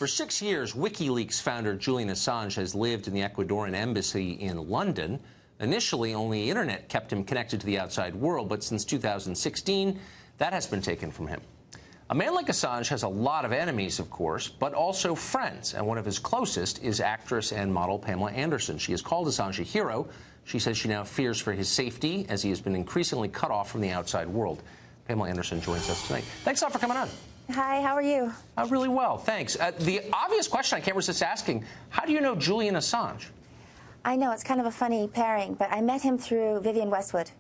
For 6 years, WikiLeaks founder Julian Assange has lived in the Ecuadorian embassy in London. Initially, only the internet kept him connected to the outside world, but since 2016, that has been taken from him. A man like Assange has a lot of enemies, of course, but also friends, and one of his closest is actress and model Pamela Anderson. She has called Assange a hero. She says she now fears for his safety as he has been increasingly cut off from the outside world. Pamela Anderson joins us tonight. Thanks a lot for coming on. Hi, how are you? Really well, thanks. The obvious question I can't resist asking, how do you know Julian Assange? I know, it's kind of a funny pairing, but I met him through Vivienne Westwood.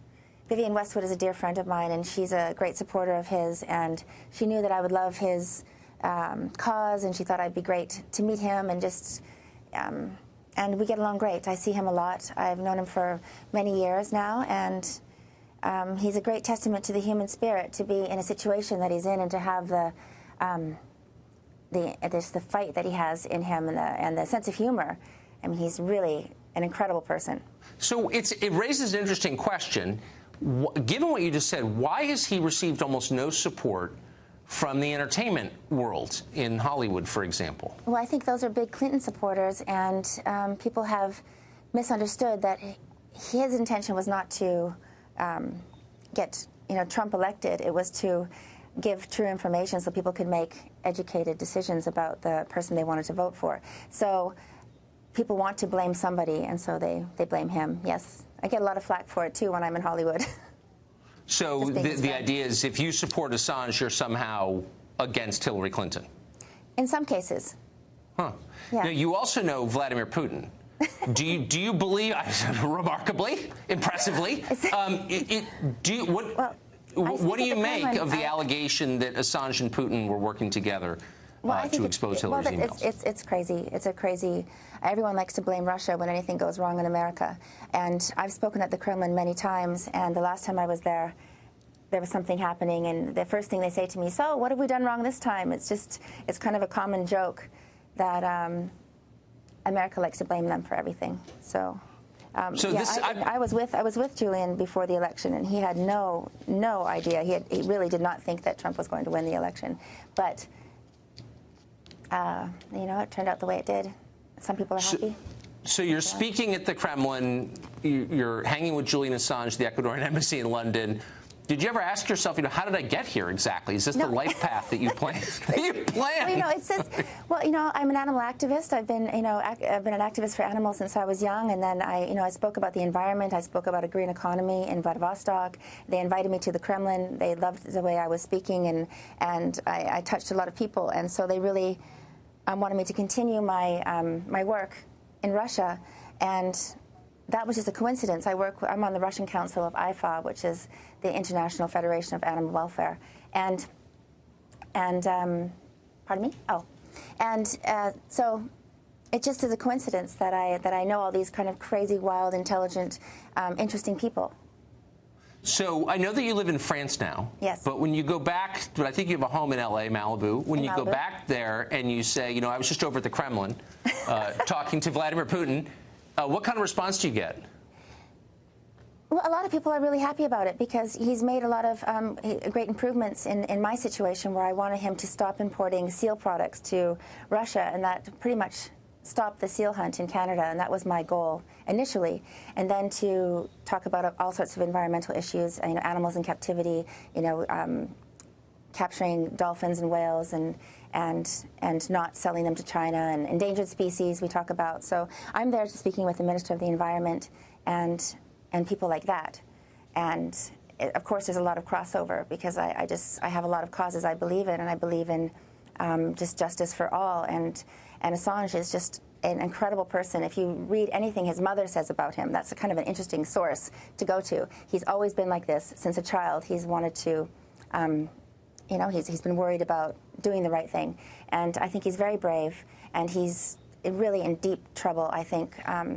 Vivienne Westwood is a dear friend of mine, and she's a great supporter of his, and she knew that I would love his cause, and she thought I'd be great to meet him, and just, and we get along great. I see him a lot. I've known him for many years now, and he's a great testament to the human spirit to be in a situation that he's in and to have the fight that he has in him and the sense of humor. I mean, he's really an incredible person. So it raises an interesting question. Given what you just said, why has he received almost no support from the entertainment world in Hollywood, for example? Well, I think those are big Clinton supporters, and people have misunderstood that his intention was not to get Trump elected. It was to give true information so people could make educated decisions about the person they wanted to vote for. So people want to blame somebody, and so they blame him. Yes, I get a lot of flack for it too when I'm in Hollywood. So the idea is if you support Assange, you're somehow against Hillary Clinton? In some cases. Huh. Yeah. Now, you also know Vladimir Putin. Do you believe, remarkably, impressively, what do you make of the allegation that Assange and Putin were working together to expose Hillary's emails? It's crazy. It's a crazy. Everyone likes to blame Russia when anything goes wrong in America. And I've spoken at the Kremlin many times, and the last time I was there, there was something happening, and the first thing they say to me, so what have we done wrong this time? It's kind of a common joke that America likes to blame them for everything. So, I was with Julian before the election, and he had no idea. He really did not think that Trump was going to win the election. But it turned out the way it did. Some people are happy. So you're speaking at the Kremlin. You're hanging with Julian Assange, the Ecuadorian embassy in London. Did you ever ask yourself, how did I get here exactly? Is this the life path that you planned? Well, it says, I'm an animal activist. I've been an activist for animals since I was young, and then I spoke about the environment. I spoke about a green economy in Vladivostok. They invited me to the Kremlin. They loved the way I was speaking, and I touched a lot of people, and so they really wanted me to continue my work in Russia, and that was just a coincidence. I'm on the Russian Council of IFA, which is the International Federation of Animal Welfare, and pardon me. Oh, and so it just is a coincidence that I know all these kind of crazy, wild, intelligent, interesting people. So I know that you live in France now. Yes. But when you go back, I think you have a home in L.A., Malibu. When you go back there and you say, I was just over at the Kremlin talking to Vladimir Putin, what kind of response do you get? Well, a lot of people are really happy about it because he's made a lot of great improvements in my situation where I wanted him to stop importing seal products to Russia, and that pretty much stopped the seal hunt in Canada, and that was my goal initially. And then to talk about all sorts of environmental issues, animals in captivity, capturing dolphins and whales and not selling them to China, and endangered species we talk about. So I'm there speaking with the Minister of the Environment and people like that. And of course there's a lot of crossover because I have a lot of causes I believe in, and I believe in just justice for all. And Assange is just an incredible person. If you read anything his mother says about him, that's a kind of an interesting source to go to. He's always been like this since a child. He's wanted to, he's been worried about doing the right thing. And I think he's very brave, and he's really in deep trouble, I think,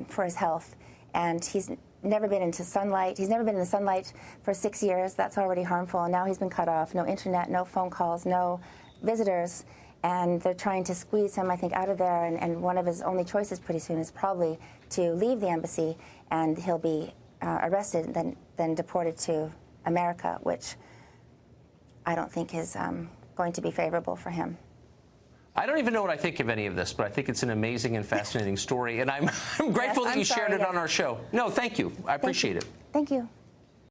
for his health. And he's never been into sunlight. He's never been in the sunlight for 6 years. That's already harmful. And now he's been cut off. No internet, no phone calls, no visitors. And they're trying to squeeze him, I think, out of there. And one of his only choices pretty soon is probably to leave the embassy, and he'll be arrested and then deported to America, which I don't think is going to be favorable for him. I don't even know what I think of any of this, but I think it's an amazing and fascinating story, and I'm grateful that you shared it on our show. No, thank you. I appreciate it. Thank you.